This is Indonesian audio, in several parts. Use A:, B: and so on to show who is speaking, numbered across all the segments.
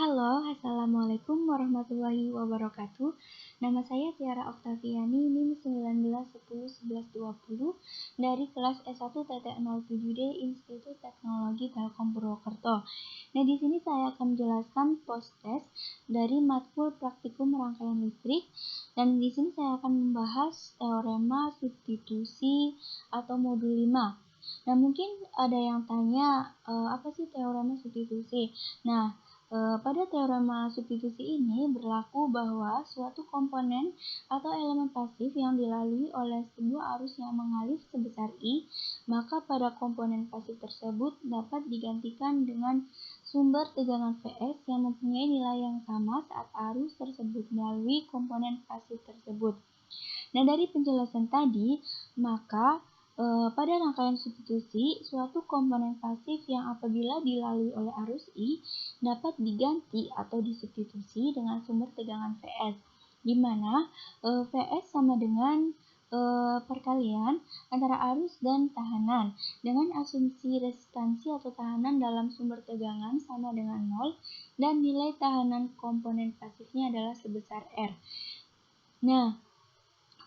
A: Halo, Assalamualaikum warahmatullahi wabarakatuh. Nama saya Tiara Oktaviani, NIM 19101120 dari kelas S1 TT07D Institut Teknologi Telkom Purwokerto. Nah, di sini saya akan menjelaskan post-test dari matkul praktikum rangkaian listrik, dan di sini saya akan membahas teorema substitusi atau modul 5. Nah, mungkin ada yang tanya, apa sih teorema substitusi? Nah, pada teorema substitusi ini berlaku bahwa suatu komponen atau elemen pasif yang dilalui oleh sebuah arus yang mengalir sebesar I, maka pada komponen pasif tersebut dapat digantikan dengan sumber tegangan Vs yang mempunyai nilai yang sama saat arus tersebut melalui komponen pasif tersebut. Nah, dari penjelasan tadi, maka pada rangkaian substitusi, suatu komponen pasif yang apabila dilalui oleh arus I dapat diganti atau disubstitusi dengan sumber tegangan Vs, di mana Vs sama dengan perkalian antara arus dan tahanan, dengan asumsi resistansi atau tahanan dalam sumber tegangan sama dengan 0, dan nilai tahanan komponen pasifnya adalah sebesar R. Nah,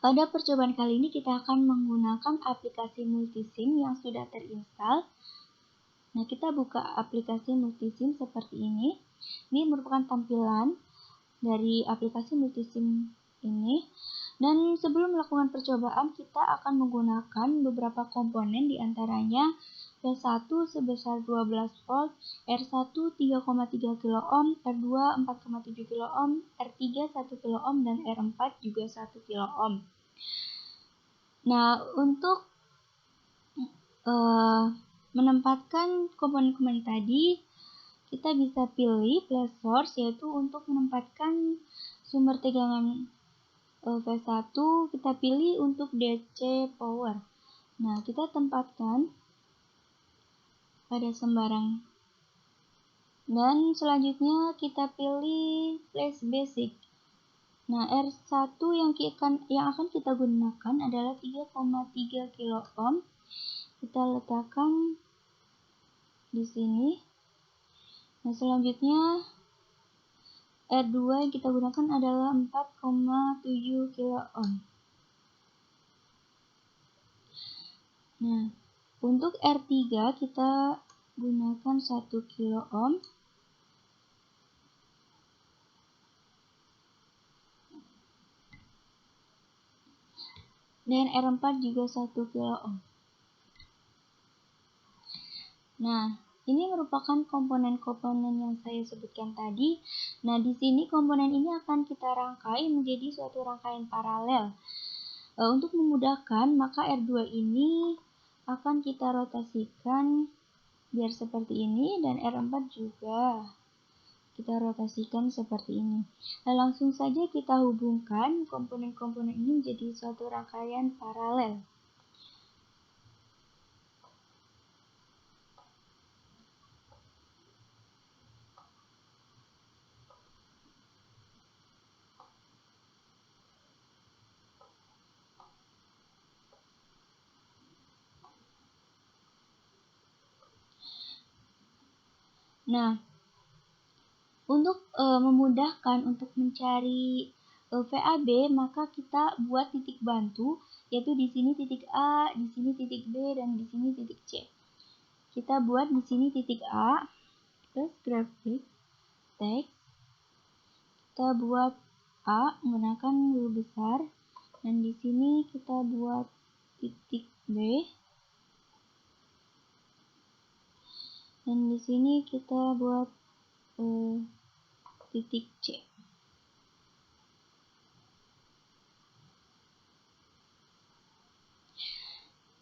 A: pada percobaan kali ini kita akan menggunakan aplikasi Multisim yang sudah terinstall. Nah, kita buka aplikasi Multisim seperti ini. Ini merupakan tampilan dari aplikasi Multisim ini. Dan sebelum melakukan percobaan, kita akan menggunakan beberapa komponen, diantaranya P1 sebesar 12 volt, R1 3,3 kilo ohm, R2 4,7 kilo ohm, R3 1 kilo ohm, dan R4 juga 1 kilo ohm. Nah, untuk menempatkan komponen-komponen tadi, kita bisa pilih place source, yaitu untuk menempatkan sumber tegangan V1, kita pilih untuk DC power. Nah, kita tempatkan pada sembarang. Dan selanjutnya kita pilih place basic. Nah, R1 yang akan kita gunakan adalah 3,3 kilo ohm. Kita letakkan di sini. Nah, selanjutnya R2 yang kita gunakan adalah 4,7 kilo ohm. Nah, untuk R3 kita gunakan 1 kilo ohm. Dan R4 juga 1 kilo ohm. Nah, ini merupakan komponen-komponen yang saya sebutkan tadi. Nah, di sini komponen ini akan kita rangkai menjadi suatu rangkaian paralel. Untuk memudahkan, maka R2 ini akan kita rotasikan biar seperti ini, dan R4 juga kita rotasikan seperti ini. Nah, langsung saja kita hubungkan komponen-komponen ini menjadi suatu rangkaian paralel. Nah, untuk memudahkan untuk mencari VAB, maka kita buat titik bantu, yaitu di sini titik A, di sini titik B, dan di sini titik C. Kita buat di sini titik A, terus grafik, teks. Kita buat A menggunakan huruf besar, dan di sini kita buat titik B, dan di sini kita buat titik C.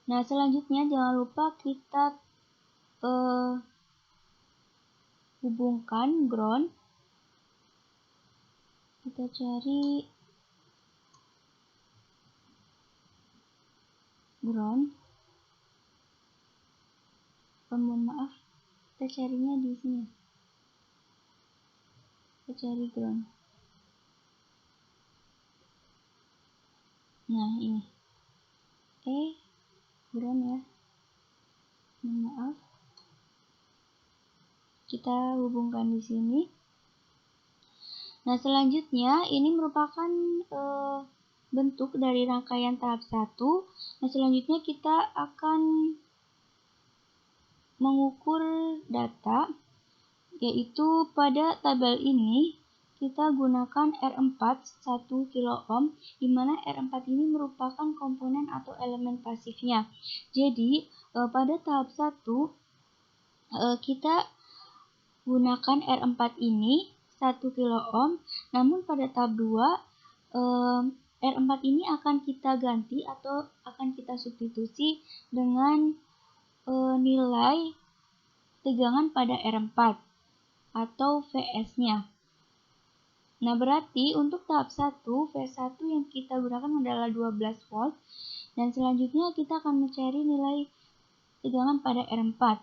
A: Nah, selanjutnya jangan lupa kita hubungkan ground. Kita cari ground. Mohon maaf, kita carinya di sini. Kita cari ground. Nah, ini. Ground ya. Mohon maaf. Kita hubungkan di sini. Nah, selanjutnya ini merupakan bentuk dari rangkaian tahap 1. Nah, selanjutnya kita akan mengukur data, yaitu pada tabel ini kita gunakan R4 1 kilo ohm, di mana R4 ini merupakan komponen atau elemen pasifnya. Jadi, pada tahap 1 kita gunakan R4 ini 1 kilo ohm, namun pada tahap 2 R4 ini akan kita ganti atau akan kita substitusi dengan nilai tegangan pada R4 atau Vs-nya. Nah, berarti untuk tahap 1, V1 yang kita gunakan adalah 12 volt, dan selanjutnya kita akan mencari nilai tegangan pada R4.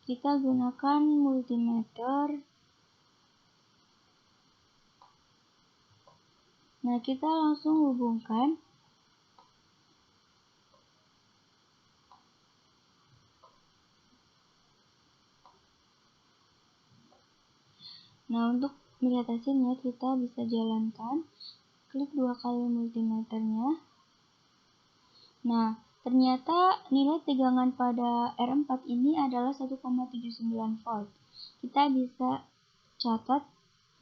A: Kita gunakan multimeter. Nah, kita langsung hubungkan. Nah, untuk melihat hasilnya kita bisa jalankan, klik 2 kali multimeternya. Nah, ternyata nilai tegangan pada R4 ini adalah 1,79 volt. Kita bisa catat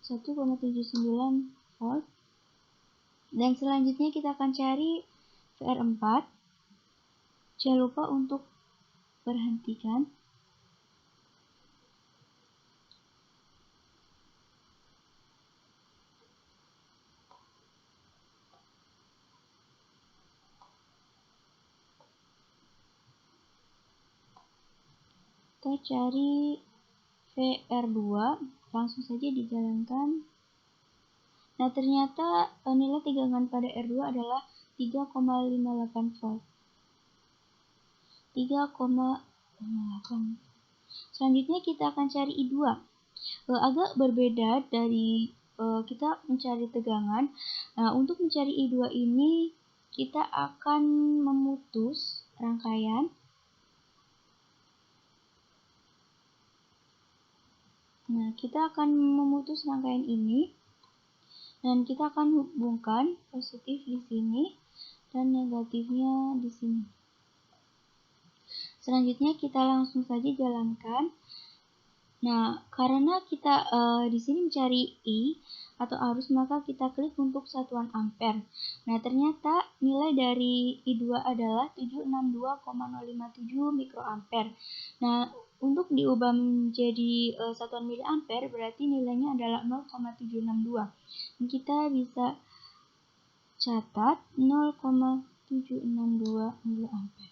A: 1,79 volt. Dan selanjutnya kita akan cari VR4. Jangan lupa untuk berhentikan. Kita cari VR2, langsung saja dijalankan. Nah, ternyata nilai tegangan pada R2 adalah 3,58 volt. 3,58. Selanjutnya kita akan cari I2. Agak berbeda dari kita mencari tegangan. Nah, untuk mencari I2 ini kita akan memutus rangkaian. Nah, kita akan memutus rangkaian ini dan kita akan hubungkan positif di sini dan negatifnya di sini. Selanjutnya kita langsung saja jalankan. Nah, karena kita di sini mencari I atau arus, maka kita klik untuk satuan ampere. Nah, ternyata nilai dari I2 adalah 762,057 mikroampere. Nah, untuk diubah menjadi satuan miliampere berarti nilainya adalah 0,762. Dan kita bisa catat 0,762 miliampere.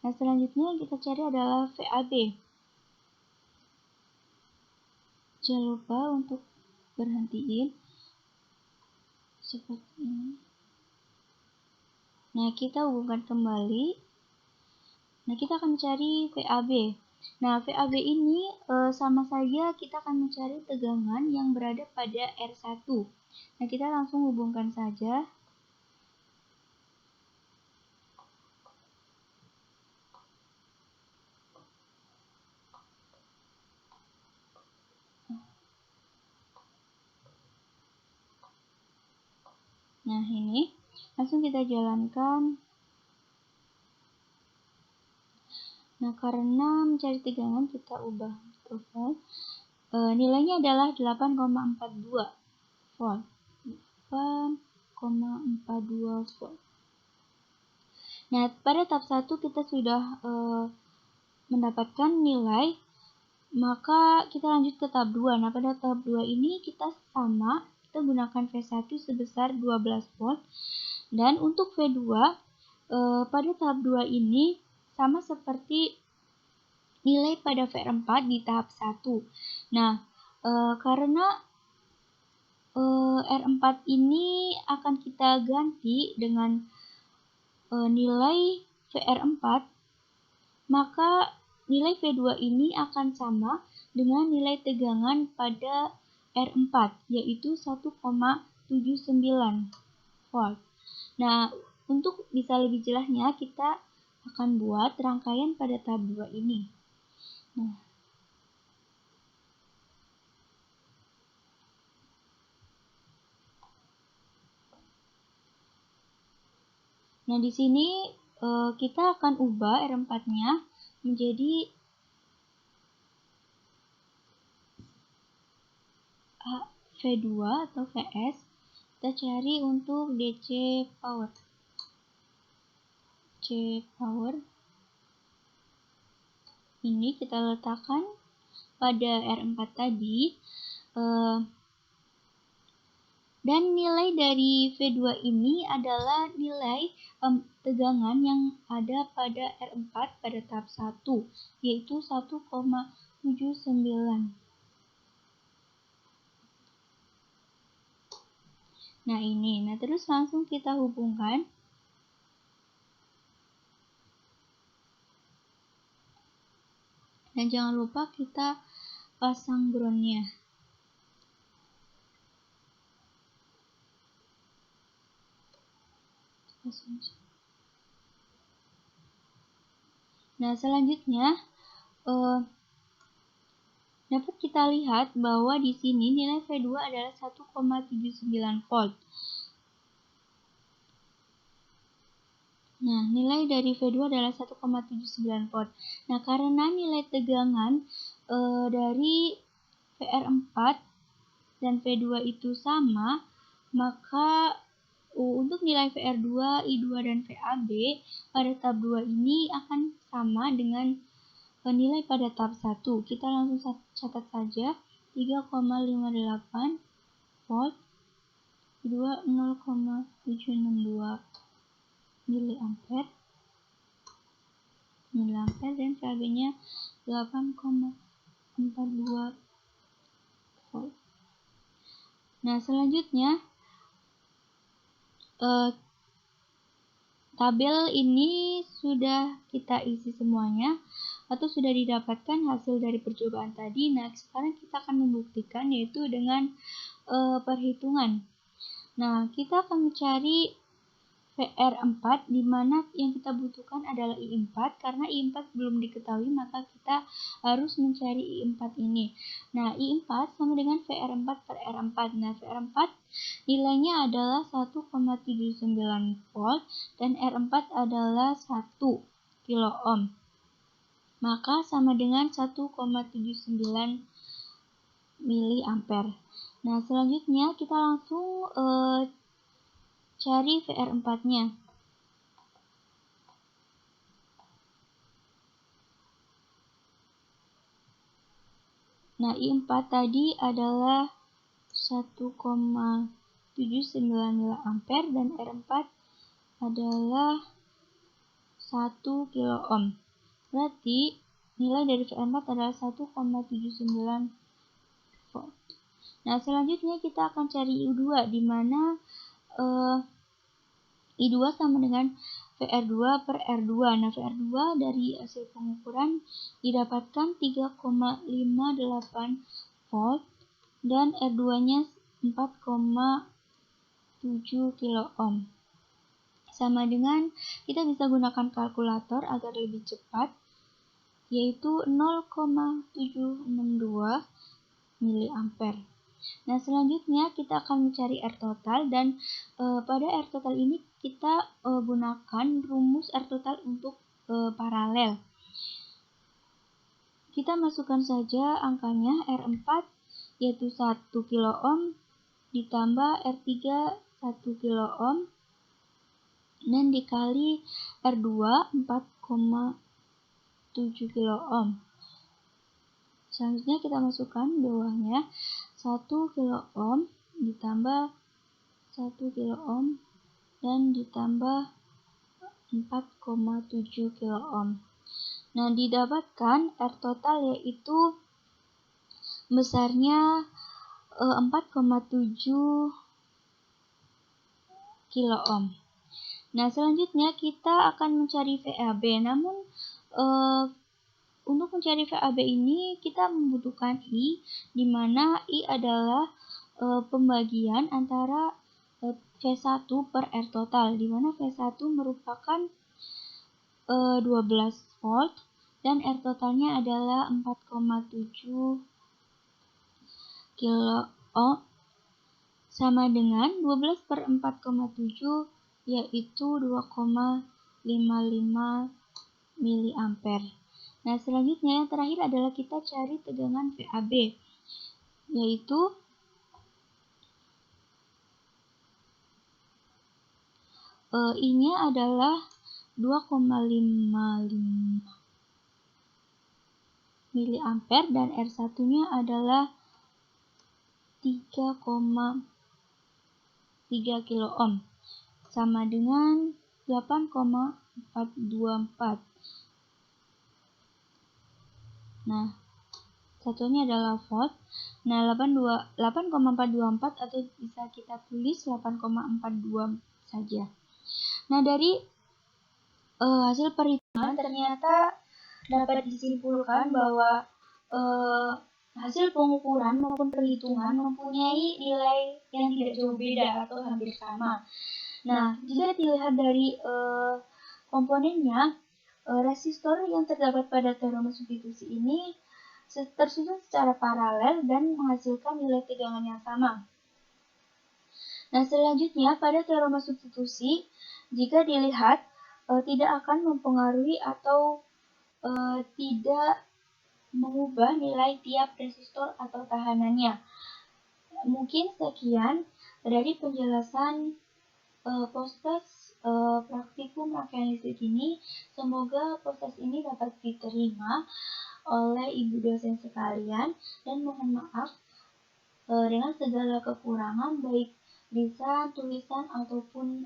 A: Nah, selanjutnya kita cari adalah VAB. Jangan lupa untuk berhentiin seperti ini. Nah, kita hubungkan kembali. Nah, kita akan mencari VAB. Nah, VAB ini sama saja kita akan mencari tegangan yang berada pada R1. Nah, kita langsung hubungkan saja. Nah, ini langsung kita jalankan. Nah, karena mencari tegangan kita ubah ke volt. Nilainya adalah 8,42 volt. 8,42 volt. Nah, pada tahap 1 kita sudah mendapatkan nilai, maka kita lanjut ke tahap 2. Nah, pada tahap 2 ini kita sama, kita gunakan V1 sebesar 12 volt. Dan untuk V2, pada tahap 2 ini sama seperti nilai pada VR4 di tahap 1. Nah, karena R4 ini akan kita ganti dengan nilai VR4, maka nilai V2 ini akan sama dengan nilai tegangan pada R4, yaitu 1,79 volt. Nah, untuk bisa lebih jelasnya, kita akan buat rangkaian pada tahap 2 ini. Nah, Nah, di sini kita akan ubah R4-nya menjadi V2 atau Vs. Kita cari untuk DC power. C power ini kita letakkan pada R4 tadi. Dan nilai dari V2 ini adalah nilai tegangan yang ada pada R4 pada tahap 1, yaitu 1,79. Nah, ini. Nah, terus langsung kita hubungkan. Dan jangan lupa kita pasang groundnya. Nah, selanjutnya dapat kita lihat bahwa di sini nilai V2 adalah 1,79 volt. Nah, nilai dari V2 adalah 1,79 volt. Nah, karena nilai tegangan dari VR4 dan V2 itu sama, maka untuk nilai VR2, I2, dan VAB pada tahap 2 ini akan sama dengan nilai pada tahap 1. Kita langsung catat saja 3,58 volt, I2 0,762 miliampere dan VAB-nya 8,42 volt. Nah, selanjutnya tabel ini sudah kita isi semuanya atau sudah didapatkan hasil dari percobaan tadi. Nah, sekarang kita akan membuktikan, yaitu dengan perhitungan. Nah, kita akan mencari VR4, di mana yang kita butuhkan adalah I4. Karena I4 belum diketahui, maka kita harus mencari I4 ini. Nah, I4 sama dengan VR4 per R4. Nah, VR4 nilainya adalah 1,79 volt dan R4 adalah 1 kilo ohm. Maka sama dengan 1,79 miliampere. Nah, selanjutnya kita langsung cari VR4-nya. Nah, I4 tadi adalah 1,79 miliampere dan R4 adalah 1 kilo ohm. Berarti nilai dari VR4 adalah 1,79 volt. Nah, selanjutnya kita akan cari I2, di mana I2 sama dengan VR2 per R2. Nah, VR2 dari hasil pengukuran didapatkan 3,58 volt dan R2-nya 4,7 kilo ohm. Sama dengan kita bisa gunakan kalkulator agar lebih cepat, yaitu 0,762 miliampere. Nah, selanjutnya kita akan mencari R total, dan pada R total ini kita gunakan rumus R total untuk paralel. Kita masukkan saja angkanya. R4 yaitu 1 kilo ohm ditambah R3 1 kilo ohm dan dikali R2 4,7 kilo ohm. Selanjutnya kita masukkan bawahnya 1 kilo ohm ditambah 1 kilo ohm dan ditambah 4,7 kilo ohm. Nah, didapatkan R total yaitu besarnya 4,7 kilo ohm. Nah, selanjutnya kita akan mencari VAB. Namun untuk mencari VAB ini kita membutuhkan I, di mana I adalah pembagian antara V1 per R total, di mana V1 merupakan 12 volt dan R totalnya adalah 4,7 kilo ohm, sama dengan 12 per 4,7, yaitu 2,55 mA. Nah, selanjutnya yang terakhir adalah kita cari tegangan VAB, yaitu I-nya adalah 2,55 mA dan R1-nya adalah 3,3 kilo-ohm, sama dengan 8,424. Nah, satunya adalah volt. Nah, 8,424 atau bisa kita tulis 8,42 saja. Nah, dari hasil perhitungan ternyata dapat disimpulkan bahwa hasil pengukuran maupun perhitungan mempunyai nilai yang tidak jauh beda atau hampir sama. Nah, jika dilihat dari komponennya, resistor yang terdapat pada teorema substitusi ini tersusun secara paralel dan menghasilkan nilai tegangan yang sama. Nah, selanjutnya pada teorema substitusi, jika dilihat tidak akan mempengaruhi atau tidak mengubah nilai tiap resistor atau tahanannya. Mungkin sekian dari penjelasan proses praktikum rangkaian listrik ini. Semoga proses ini dapat diterima oleh ibu dosen sekalian, dan mohon maaf dengan segala kekurangan baik lisan, tulisan ataupun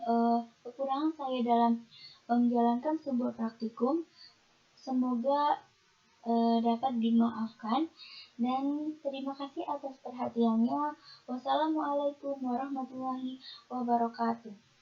A: kekurangan saya dalam menjalankan sebuah praktikum. Semoga dapat dimaafkan, dan terima kasih atas perhatiannya. Wassalamualaikum warahmatullahi wabarakatuh.